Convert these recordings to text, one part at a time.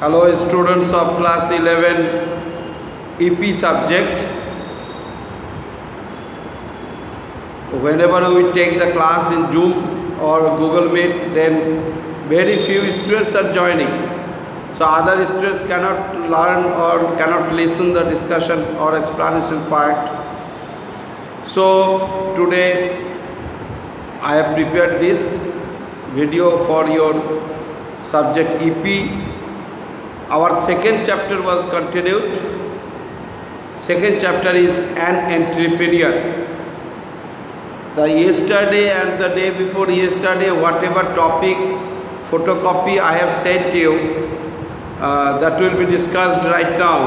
Hello students of class 11 EP subject. Whenever we take the class in Zoom or Google Meet, then very few students are joining. So other students cannot learn or cannot listen the discussion or explanation part. So today I have prepared this video for your subject EP. Our second chapter was continued. Second chapter is an entrepreneur. The yesterday and the day before yesterday, whatever topic photocopy I have sent to you, that will be discussed right now.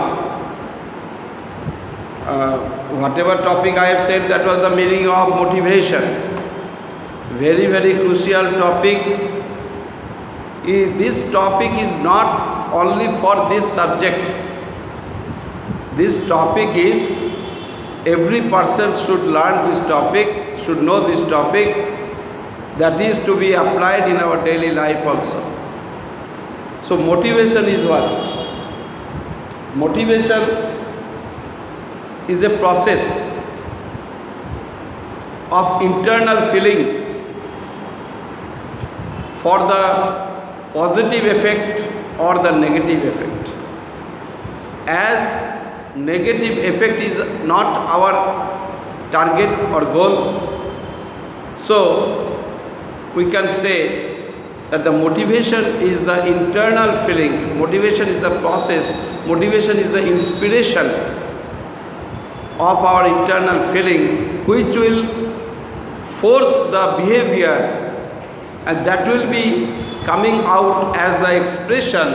Whatever topic I have said, that was the meaning of motivation. Very, very crucial topic. This topic is not only for this subject. This topic is, every person should learn this topic, should know this topic, that is to be applied in our daily life also. So motivation is what? Motivation is a process of internal feeling for the positive effect or the negative effect. As negative effect is not our target or goal, so we can say that the motivation is the internal feelings, motivation is the process, motivation is the inspiration of our internal feeling, which will force the behavior, and that will be coming out as the expression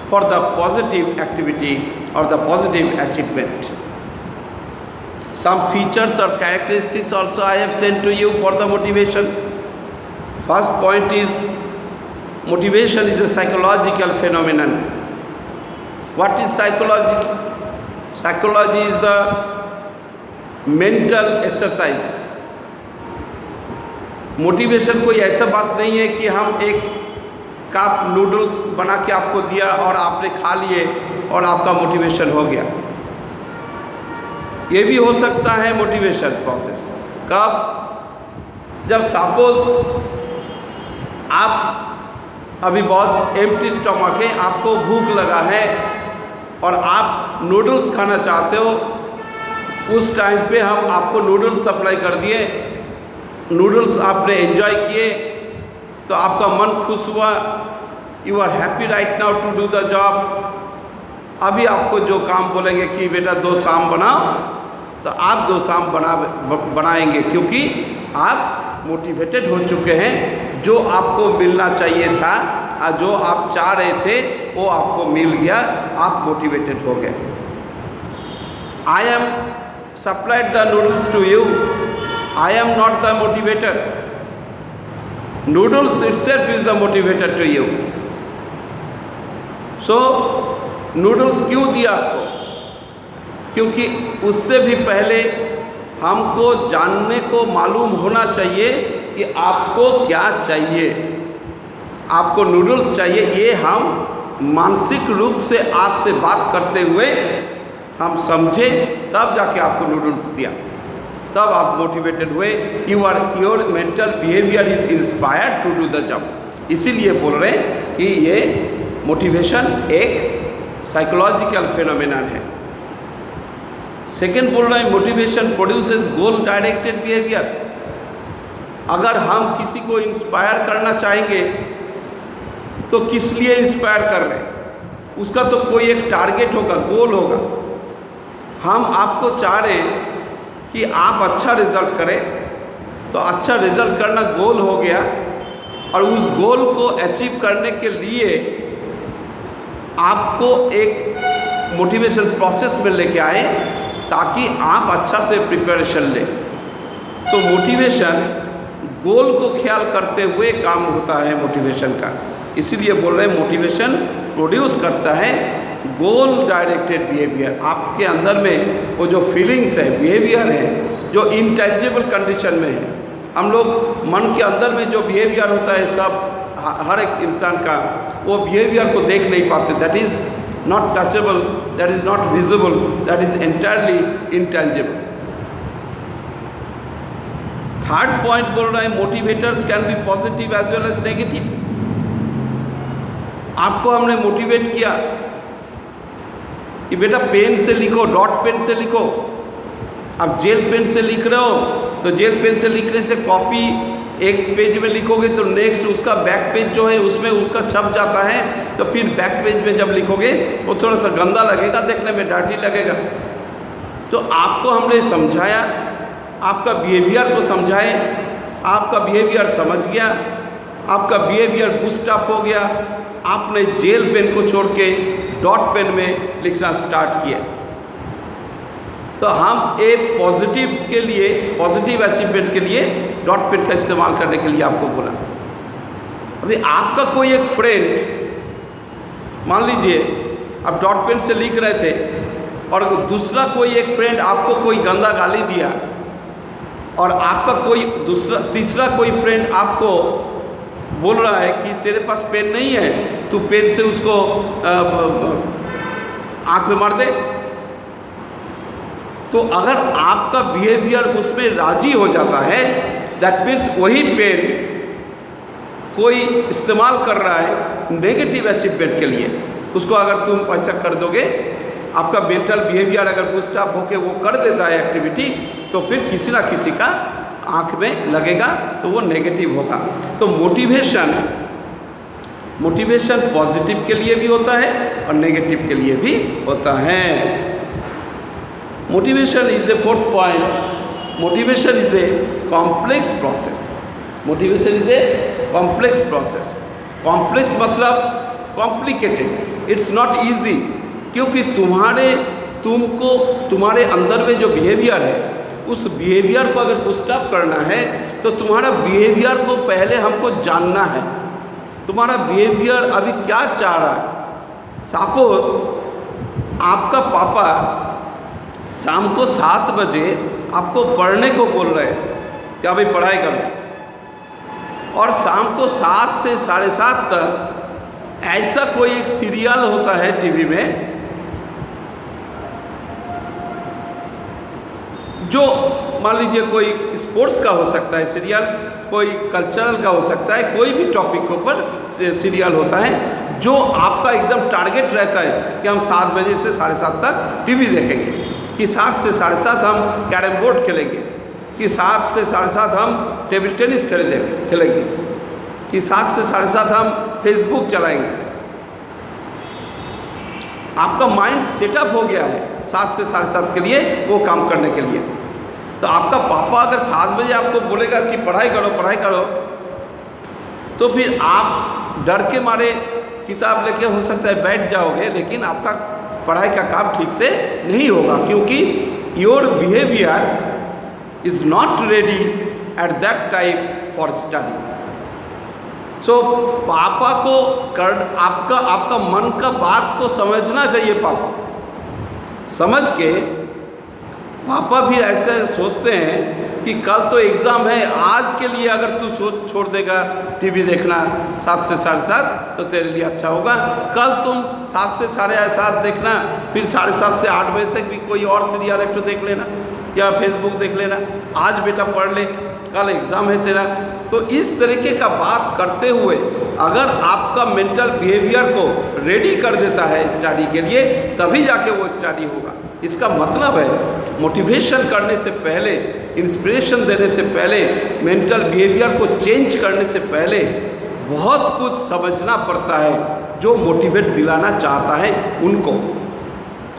for the positive activity or the positive achievement. Some features or characteristics also I have sent to you for the motivation. First point is, motivation is a psychological phenomenon. What is psychology? Psychology is the mental exercise. Motivation कोई ऐसा बात नहीं है कि हम एक cup noodles बना के आपको दिया और आपने खा लिए और आपका मोटिवेशन हो गया. ये भी हो सकता है मोटिवेशन प्रोसेस. कब? जब सपोज आप अभी बहुत एम्प्टी स्टमक है, आपको भूख लगा है और आप नूडल्स खाना चाहते हो, उस टाइम पे हम आपको नूडल्स सप्लाई कर दिए, नूडल्स आपने एंजॉय किए, तो आपका मन खुश हुआ, you are happy right now to do the job. अभी आपको जो काम बोलेंगे कि बेटा 2 शाम बनाओ, तो आप 2 शाम बनाएंगे, क्योंकि आप मोटिवेटेड हो चुके हैं. जो आपको मिलना चाहिए था और जो आप चाह रहे थे वो आपको मिल गया, आप मोटिवेटेड हो गए. I am supplied the noodles to you. I am not the motivator. Noodles itself is the motivator to you. So, noodles क्यों दिया आपको? क्योंकि उससे भी पहले हमको जानने को मालूम होना चाहिए कि आपको क्या चाहिए. आपको नूडल्स चाहिए, ये हम मानसिक रूप से आपसे बात करते हुए हम समझे, तब जाके आपको नूडल्स दिया, तब आप मोटिवेटेड हुए. Your mental behaviour is inspired to do the job. इसीलिए बोल रहे हैं कि ये मोटिवेशन एक साइकोलॉजिकल फिनोमेनन है. सेकेंड बोल रहे हैं, मोटिवेशन प्रोड्यूसेस गोल डायरेक्टेड बिहेवियर. अगर हम किसी को इंस्पायर करना चाहेंगे तो किस लिए इंस्पायर कर रहे हैं? उसका तो कोई एक टारगेट होगा, गोल होगा. हम आपको चाह रहे हैं कि आप अच्छा रिजल्ट करें, तो अच्छा रिजल्ट करना गोल हो गया, और उस गोल को अचीव करने के लिए आपको एक मोटिवेशन प्रोसेस में लेके आए ताकि आप अच्छा से प्रिपरेशन लें. तो मोटिवेशन गोल को ख्याल करते हुए काम होता है मोटिवेशन का. इसीलिए बोल रहे हैं मोटिवेशन प्रोड्यूस करता है गोल डायरेक्टेड बिहेवियर. आपके अंदर में वो जो फीलिंग्स है, बिहेवियर है, जो इंटेंजिबल कंडीशन में है. हम लोग मन के अंदर में जो बिहेवियर होता है सब हर एक इंसान का वो बिहेवियर को देख नहीं पाते। That is not touchable, that is not visible, that is entirely intangible. Third point बोल रहा है motivators can be positive as well as negative. आपको हमने मोटिवेट किया कि बेटा पेन से लिखो, डॉट पेन से लिखो। अब जेल पेन से लिख रहे हो तो जेल पेन से लिखने से कॉपी एक पेज में लिखोगे तो नेक्स्ट उसका बैक पेज जो है उसमें उसका छप जाता है, तो फिर बैक पेज में जब लिखोगे वो थोड़ा सा गंदा लगेगा, देखने में डार्टी लगेगा। तो आपको हमने समझाया, आपका बिहेवियर को समझाए, आपका बिहेवियर समझ गया, आपका बिहेवियर बूस्ट अप हो गया, आपने जेल पेन को छोड़ के डॉट पेन में लिखना स्टार्ट किया। तो हम एक पॉजिटिव के लिए, पॉजिटिव अचीवमेंट के लिए डॉट पेन का इस्तेमाल करने के लिए आपको बोला। अभी आपका कोई एक फ्रेंड, मान लीजिए आप डॉट पेन से लिख रहे थे और दूसरा कोई एक फ्रेंड आपको कोई गंदा गाली दिया, और आपका कोई तीसरा कोई फ्रेंड आपको बोल रहा है कि तेरे पास पेन नहीं है, तू पेन से उसको आँख में मार दे। तो अगर आपका बिहेवियर उसमें राजी हो जाता है, दैट मीन्स वही पेन कोई इस्तेमाल कर रहा है नेगेटिव अचीवमेंट के लिए, उसको अगर तुम ऐसा कर दोगे, आपका मेंटल बिहेवियर अगर बूस्ट अप होके वो कर देता है एक्टिविटी, तो फिर किसी ना किसी का आँख में लगेगा तो वो नेगेटिव होगा। तो मोटिवेशन पॉजिटिव के लिए भी होता है और नेगेटिव के लिए भी होता है। Motivation is A fourth point, motivation is a complex process. Motivation is a complex process. Complex मतलब कॉम्प्लिकेटेड, इट्स नॉट इजी, क्योंकि तुम्हारे अंदर में जो बिहेवियर है उस बिहेवियर को अगर बूस्ट अप करना है तो तुम्हारा बिहेवियर को पहले हमको जानना है। तुम्हारा बिहेवियर अभी क्या चाह रहा है। सपोज आपका पापा शाम को 7 बजे आपको पढ़ने को बोल रहे हैं कि अभी पढ़ाई करो, और शाम को 7 से 7:30 तक ऐसा कोई एक सीरियल होता है टीवी में जो मान लीजिए कोई स्पोर्ट्स का हो सकता है सीरियल, कोई कल्चरल का हो सकता है, कोई भी टॉपिक के ऊपर सीरियल होता है, जो आपका एकदम टारगेट रहता है कि हम 7 बजे से 7:30 तक टीवी देखेंगे, कि 7 से 7:30 हम कैरम बोर्ड खेलेंगे, कि 7 से 7:30 हम टेबल टेनिस खेलेंगे, कि 7 से 7:30 हम फेसबुक चलाएंगे। आपका माइंड सेटअप हो गया है 7 से 7:30 के लिए वो काम करने के लिए। तो आपका पापा अगर 7 बजे आपको बोलेगा कि पढ़ाई करो, तो फिर आप डर के मारे किताब लेके हो सकता है बैठ जाओगे, लेकिन आपका पढ़ाई का काम ठीक से नहीं होगा, क्योंकि your behaviour is not ready at that time for study. So पापा को आपका मन का बात को समझना चाहिए। पापा समझ के पापा भी ऐसे सोचते हैं कि कल तो एग्ज़ाम है, आज के लिए अगर तू छोड़ देगा टीवी देखना 7 से 7:30 तो तेरे लिए अच्छा होगा। कल तुम 7 से 7:30 देखना, फिर 7:30 से 8 बजे तक भी कोई और सीरियल एक तो देख लेना या फेसबुक देख लेना। आज बेटा पढ़ ले, कल एग्ज़ाम है तेरा। तो इस तरीके का बात करते हुए अगर आपका मेंटल बिहेवियर को रेडी कर देता है स्टडी के लिए, तभी जाके वो स्टडी होगा। इसका मतलब है मोटिवेशन करने से पहले, इंस्पिरेशन देने से पहले, मेंटल बिहेवियर को चेंज करने से पहले बहुत कुछ समझना पड़ता है जो मोटिवेट दिलाना चाहता है उनको।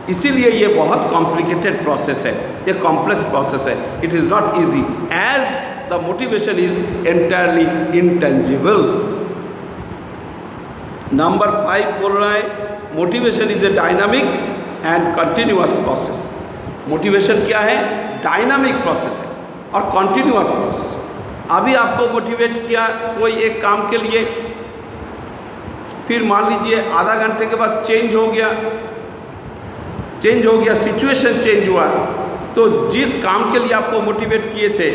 इसीलिए ये बहुत कॉम्प्लिकेटेड प्रोसेस है, ये कॉम्प्लेक्स प्रोसेस है। It is not easy as the motivation is entirely intangible. Number 5 बोल रहा है motivation is a dynamic and continuous process. Motivation क्या है? डायनामिक प्रोसेस है और कंटिन्यूअस प्रोसेस है। अभी आपको मोटिवेट किया कोई एक काम के लिए, फिर मान लीजिए आधा घंटे के बाद चेंज हो गया, सिचुएशन चेंज हुआ, तो जिस काम के लिए आपको मोटिवेट किए थे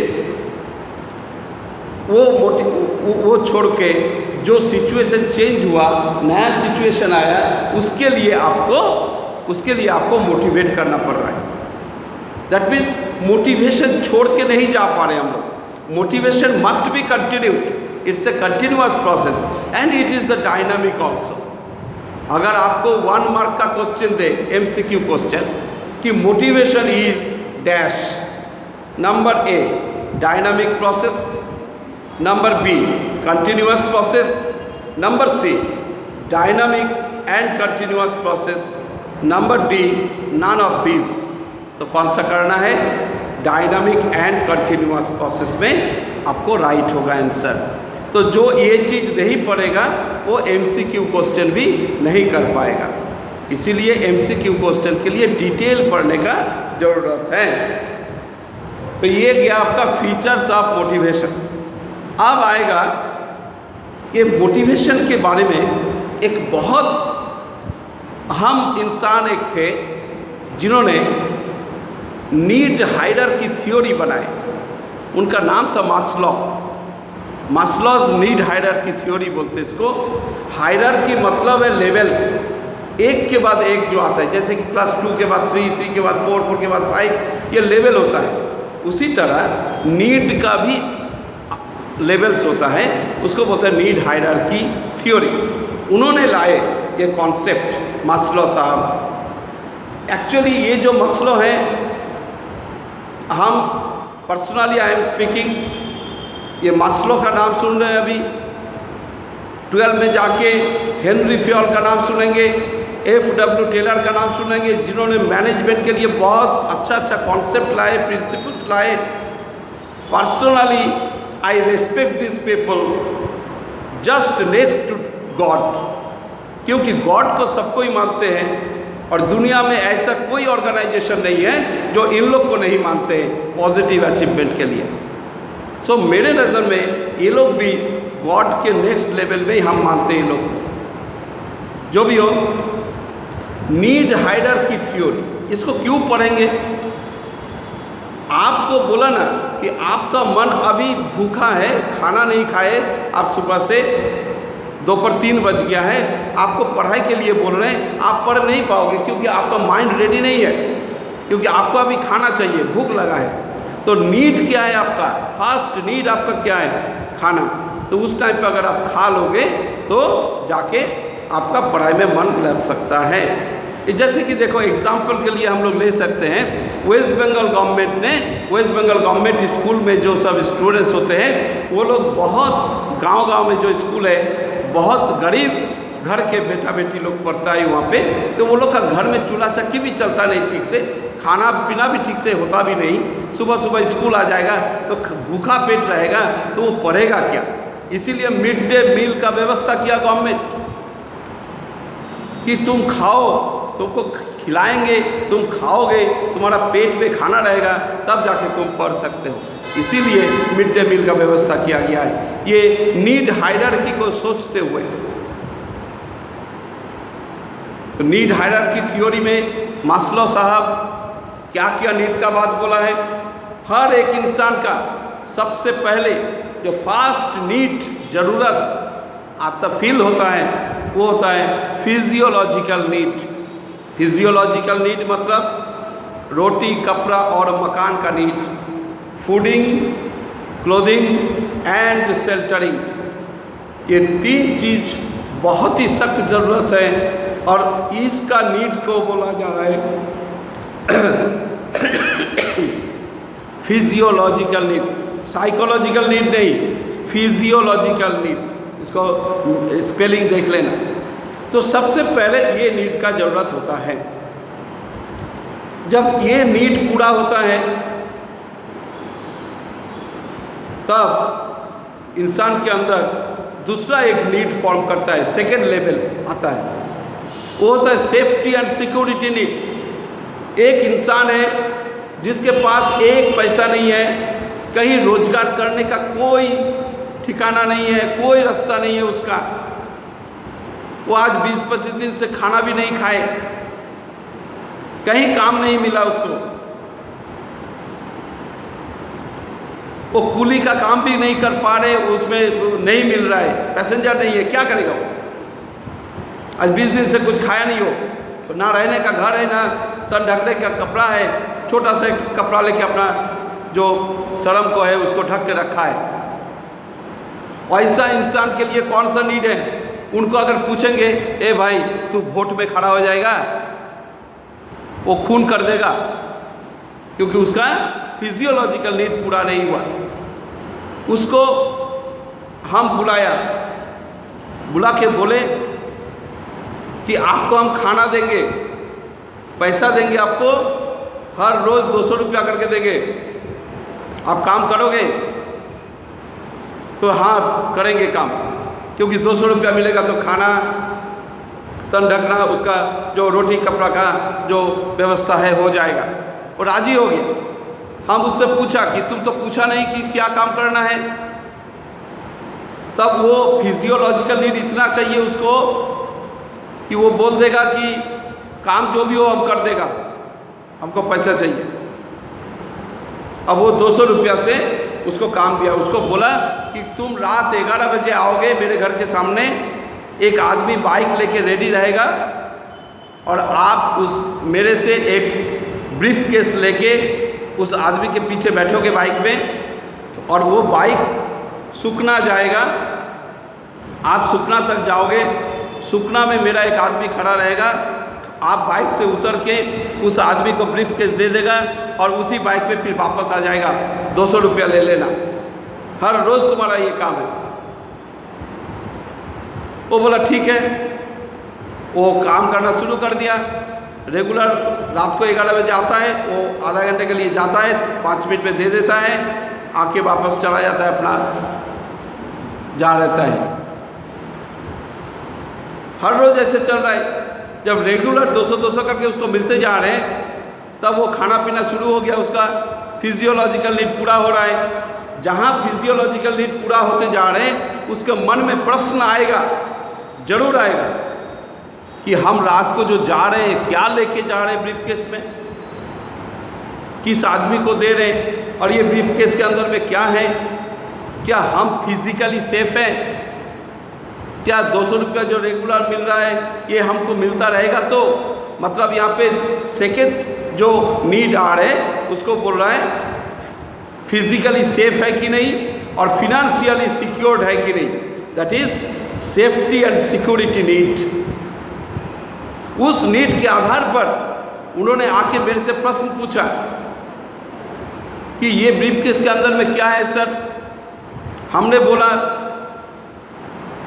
वो छोड़ के जो सिचुएशन चेंज हुआ, नया सिचुएशन आया, उसके लिए आपको मोटिवेट करना पड़ रहा है। दैट मीन्स मोटिवेशन छोड़ के नहीं जा पा रहे हम लोग। Motivation must be continued, it's a continuous process and it is the dynamic also. अगर आपको 1 मार्क का क्वेश्चन दे, MCQ क्वेश्चन, कि motivation is dash, number A dynamic process, number B continuous process, number C dynamic and continuous process, number D none of these, तो कौन सा करना है? डायनामिक एंड कंटिन्यूअस प्रोसेस में आपको राइट होगा आंसर। तो जो ये चीज़ नहीं पढ़ेगा वो MCQ क्वेश्चन भी नहीं कर पाएगा। इसीलिए MCQ क्वेश्चन के लिए डिटेल पढ़ने का ज़रूरत है। तो ये गया आपका फीचर्स ऑफ मोटिवेशन। अब आएगा ये मोटिवेशन के बारे में एक बहुत अहम इंसान एक थे जिन्होंने नीड हायरार्की थ्योरी बनाई। उनका नाम था Maslow. Maslow's need hierarchy theory बोलते हैं इसको। हायरार्की मतलब है लेवल्स, एक के बाद एक जो आता है, जैसे कि क्लास 2 के बाद 3, 3 के बाद 4, 4 के बाद 5, ये लेवल होता है। उसी तरह नीड का भी लेवल्स होता है, उसको बोलते हैं नीड हायरार्की थ्योरी। उन्होंने लाए ये कॉन्सेप्ट मास्लो साहब। एक्चुअली ये जो मास्लो है, हम पर्सनली आई एम स्पीकिंग, ये मास्लो का नाम सुन रहे हैं अभी, 12 में जाके हेनरी फ्योल का नाम सुनेंगे, FW टेलर का नाम सुनेंगे, जिन्होंने मैनेजमेंट के लिए बहुत अच्छा अच्छा कॉन्सेप्ट लाए, प्रिंसिपल्स लाए। Personally I respect this people just next to God, क्योंकि गॉड को सबको ही मानते हैं और दुनिया में ऐसा कोई ऑर्गेनाइजेशन नहीं है जो इन लोग को नहीं मानते हैं पॉजिटिव अचीवमेंट के लिए। सो मेरे नज़र में ये लोग भी गॉड के नेक्स्ट लेवल में ही हम मानते हैं। लोग जो भी हो, नीड हायरार्की थ्योरी, इसको क्यों पढ़ेंगे? आपको बोला ना कि आपका मन अभी भूखा है, खाना नहीं खाए, आप सुबह से दोपहर 3 बज गया है, आपको पढ़ाई के लिए बोल रहे हैं, आप पढ़ नहीं पाओगे क्योंकि आपका माइंड रेडी नहीं है, क्योंकि आपको अभी खाना चाहिए, भूख लगा है। तो नीड क्या है आपका? फास्ट नीड आपका क्या है? खाना। तो उस टाइम पे अगर आप खा लोगे तो जाके आपका पढ़ाई में मन लग सकता है। जैसे कि देखो एग्जाम्पल के लिए हम लोग ले सकते हैं, वेस्ट बंगाल गवर्नमेंट स्कूल में जो सब स्टूडेंट्स होते हैं, वो लोग बहुत गांव-गांव में जो स्कूल है, बहुत गरीब घर के बेटा बेटी लोग पढ़ता है वहाँ पे। तो वो लोग का घर में चूल्हा चक्की भी चलता नहीं ठीक से, खाना पीना भी ठीक से होता भी नहीं। सुबह सुबह स्कूल आ जाएगा तो भूखा पेट रहेगा तो वो पढ़ेगा क्या? इसीलिए मिड डे मील का व्यवस्था किया गवर्नमेंट कि तुम खाओ, तुमको खिलाएंगे, तुम खाओगे, तुम्हारा पेट में खाना रहेगा, तब जाके तुम पढ़ सकते हो। इसीलिए मिड डे मील का व्यवस्था किया गया है, ये नीड हायरार्की को सोचते हुए। तो नीड हायरार्की थ्योरी में मास्लो साहब क्या क्या नीड का बात बोला है? हर एक इंसान का सबसे पहले जो फास्ट नीड ज़रूरत आता फील होता है वो होता है फिजियोलॉजिकल नीड। फिजियोलॉजिकल नीड मतलब रोटी, कपड़ा और मकान का need, fooding, clothing and sheltering. ये 3 चीज़ बहुत ही सख्त ज़रूरत है और इसका नीड को बोला जा रहा है फिजियोलॉजिकल नीड। साइकोलॉजिकल नीड नहीं, फिजियोलॉजिकल नीड, इसको स्पेलिंग देख लेना। तो सबसे पहले ये नीड का ज़रूरत होता है। जब ये नीड पूरा होता है तब इंसान के अंदर दूसरा एक नीड फॉर्म करता है, सेकेंड लेवल आता है, वो होता है सेफ्टी एंड सिक्योरिटी नीड। एक इंसान है जिसके पास एक पैसा नहीं है, कहीं रोजगार करने का कोई ठिकाना नहीं है, कोई रास्ता नहीं है उसका, वो आज 20-25 दिन से खाना भी नहीं खाए, कहीं काम नहीं मिला उसको। वो कूली का काम भी नहीं कर पा रहे, उसमें नहीं मिल रहा है, पैसेंजर नहीं है, क्या करेगा वो? आज 20 दिन से कुछ खाया नहीं हो, तो ना रहने का घर है, ना तन ढकने का कपड़ा है, छोटा सा कपड़ा लेके अपना जो शर्म को है उसको ढक के रखा है। ऐसा इंसान के लिए कौन सा नीड है? उनको अगर पूछेंगे, ए भाई तू वोट में खड़ा हो जाएगा, वो खून कर देगा, क्योंकि उसका फिजियोलॉजिकल नीड पूरा नहीं हुआ। उसको हम बुला के बोले कि आपको हम खाना देंगे, पैसा देंगे, आपको हर रोज 200 रुपया करके देंगे, आप काम करोगे? तो हाँ करेंगे काम, क्योंकि 200 रुपया मिलेगा तो खाना, तन ढकना, उसका जो रोटी कपड़ा का जो व्यवस्था है हो जाएगा। और राजी हो गया। हम उससे पूछा कि तुम तो पूछा नहीं कि क्या काम करना है। तब वो फिजियोलॉजिकल नीड इतना चाहिए उसको कि वो बोल देगा कि काम जो भी हो हम कर देगा, हमको पैसा चाहिए। अब वो 200 रुपया से उसको काम दिया, उसको बोला कि तुम रात 11 बजे आओगे, मेरे घर के सामने एक आदमी बाइक लेके रेडी रहेगा और आप उस मेरे से एक ब्रीफ केस लेके उस आदमी के पीछे बैठोगे बाइक में, और वो बाइक सुखना जाएगा, आप सुखना तक जाओगे, सुखना में मेरा एक आदमी खड़ा रहेगा, आप बाइक से उतर के उस आदमी को ब्रीफ केस दे देगा और उसी बाइक पे फिर वापस आ जाएगा, 200 रुपया ले लेना, हर रोज़ तुम्हारा ये काम है। वो बोला ठीक है। वो काम करना शुरू कर दिया। रेगुलर रात को 11 बजे आता है, वो आधा घंटे के लिए जाता है, 5 मिनट में दे देता है, आके वापस चला जाता है, अपना जा रहता है। हर रोज़ ऐसे चल रहा है। जब रेगुलर 200-200 करके उसको मिलते जा रहे हैं, तब वो खाना पीना शुरू हो गया, उसका फिजियोलॉजिकल नीड पूरा हो रहा है। जहाँ फिजियोलॉजिकल नीड पूरा होते जा रहे हैं, उसके मन में प्रश्न आएगा, जरूर आएगा, कि हम रात को जो जा रहे हैं क्या लेके जा रहे हैं ब्रीफकेस में, किस आदमी को दे रहे हैं, और ये ब्रीफकेस के अंदर में क्या है, क्या हम फिजिकली सेफ हैं, क्या 200 रुपया जो रेगुलर मिल रहा है ये हमको मिलता रहेगा? तो मतलब यहाँ पे सेकेंड जो नीड आ रहे हैं उसको बोल रहा है फिजिकली सेफ है कि नहीं और फिनेंशियली सिक्योर्ड है कि नहीं, that is safety and security need. उस नीड के आधार पर उन्होंने आके मेरे से प्रश्न पूछा कि ये ब्रीफकेस के अंदर में क्या है सर। हमने बोला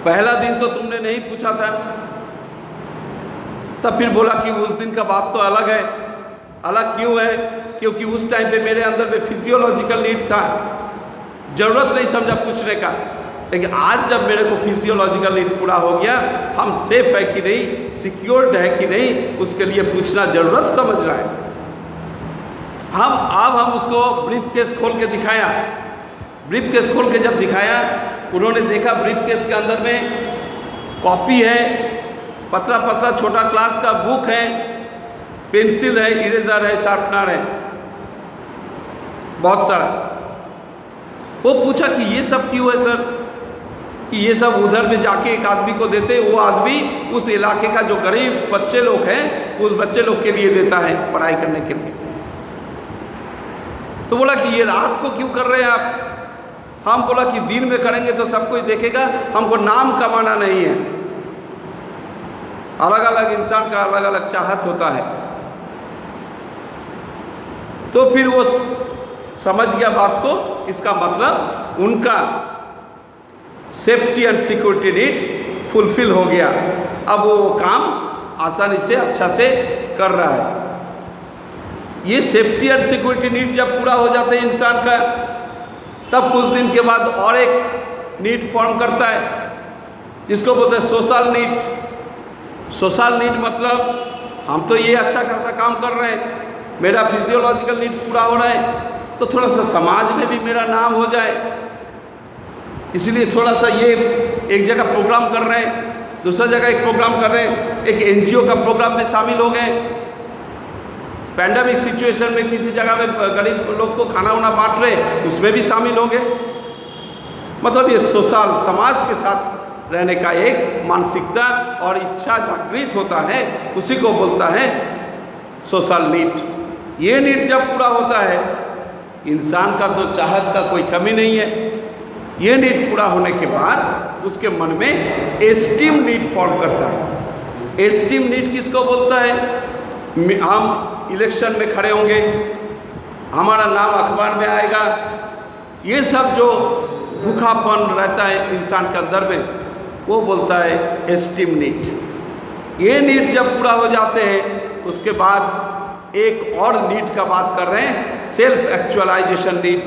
पहला दिन तो तुमने नहीं पूछा था। तब फिर बोला कि उस दिन का बात तो अलग है। अलग क्यों है? क्योंकि उस टाइम पे मेरे अंदर में फिजियोलॉजिकल नीड था, ज़रूरत नहीं समझा पूछने का। लेकिन आज जब मेरे को फिजियोलॉजिकल नीड पूरा हो गया, हम सेफ है कि नहीं, सिक्योर्ड है कि नहीं, उसके लिए पूछना ज़रूरत समझ रहा है। हम उसको ब्रीफकेस खोल के दिखाया। ब्रीफकेस खोल के जब दिखाया, उन्होंने देखा ब्रीफकेस के अंदर में कॉपी है, पतला पतला छोटा क्लास का बुक है, पेंसिल है, इरेजर है, शार्पनर है, बहुत सारा। वो पूछा कि ये सब क्यों है सर? कि ये सब उधर में जाके एक आदमी को देते, वो आदमी उस इलाके का जो गरीब बच्चे लोग हैं उस बच्चे लोग के लिए देता है पढ़ाई करने के लिए। तो बोला कि ये रात को क्यों कर रहे हैं आप? हम बोला कि दिन में करेंगे तो सब कोई देखेगा, हमको नाम कमाना नहीं है। अलग अलग इंसान का अलग अलग चाहत होता है। तो फिर वो समझ गया बात को, इसका मतलब उनका safety and security need fulfil हो गया। अब वो काम आसानी से अच्छा से कर रहा है। ये सेफ्टी एंड सिक्योरिटी नीड जब पूरा हो जाता है इंसान का, तब कुछ दिन के बाद और एक नीड फॉर्म करता है, जिसको बोलते हैं सोशल नीड। सोशल नीड मतलब हम तो ये अच्छा खासा काम कर रहे हैं, मेरा फिजियोलॉजिकल नीड पूरा हो रहा है, तो थोड़ा सा समाज में भी मेरा नाम हो जाए, इसलिए थोड़ा सा ये एक जगह प्रोग्राम कर रहे हैं, दूसरा जगह एक प्रोग्राम कर रहे हैं, एक NGO का प्रोग्राम में शामिल हो गए, पैंडेमिक सिचुएशन में किसी जगह में गरीब लोग को खाना वाना बांट रहे, उसमें भी शामिल होंगे। मतलब ये सोशल समाज के साथ रहने का एक मानसिकता और इच्छा जागृत होता है, उसी को बोलता है सोशल नीड। ये नीड जब पूरा होता है, इंसान का तो चाहत का कोई कमी नहीं है। ये नीड पूरा होने के बाद उसके मन में एस्टीम नीड फॉर्म करता है। एस्टीम नीड किसको बोलता है? हम इलेक्शन में खड़े होंगे, हमारा नाम अखबार में आएगा, ये सब जो भूखापन रहता है इंसान के अंदर में, वो बोलता है एस्टीम नीड। ये नीड जब पूरा हो जाते हैं, उसके बाद एक और नीड का बात कर रहे हैं, self actualisation need.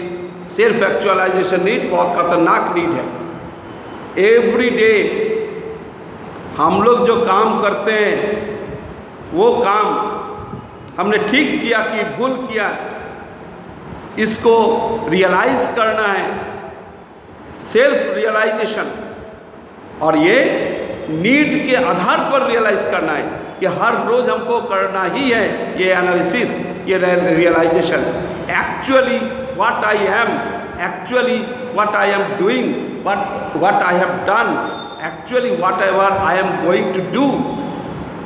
Self actualisation need बहुत खतरनाक नीड है। एवरी डे हम लोग जो काम करते हैं, वो काम हमने ठीक किया कि भूल किया, इसको रियलाइज करना है, सेल्फ रियलाइजेशन। और ये नीड के आधार पर रियलाइज करना है कि हर रोज हमको करना ही है ये एनालिसिस, ये realisation. Actually what I am, actually what I am doing, what I have done, actually whatever I am going to do,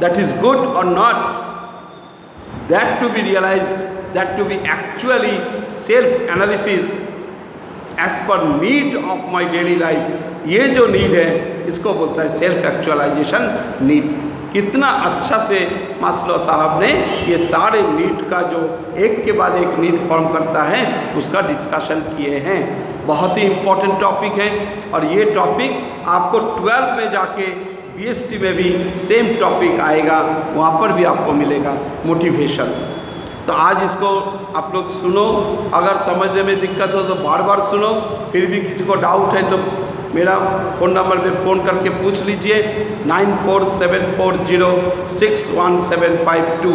that is good or not, that to be realized, that to be actually self analysis as per need of my daily life। ये जो need है, इसको बोलता है self actualisation need. कितना अच्छा से Maslow साहब ने ये सारे नीड का जो एक के बाद एक नीड फॉर्म करता है, उसका डिस्कशन किए हैं। बहुत ही इम्पोर्टेंट टॉपिक है, और ये टॉपिक आपको 12 में जाके बीएसटी में भी सेम टॉपिक आएगा, वहाँ पर भी आपको मिलेगा मोटिवेशन। तो आज इसको आप लोग सुनो, अगर समझने में दिक्कत हो तो बार बार सुनो। फिर भी किसी को डाउट है तो मेरा फ़ोन नंबर पे फ़ोन करके पूछ लीजिए, 9474061752।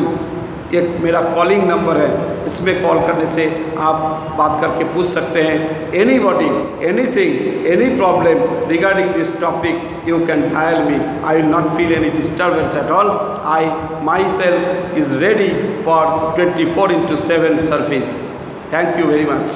एक मेरा कॉलिंग नंबर है, इसमें कॉल करने से आप बात करके पूछ सकते हैं। Anybody, anything, any problem regarding this topic, you can dial me. I will not feel any disturbance at all. I myself is ready for 24/7 service. Thank you very much.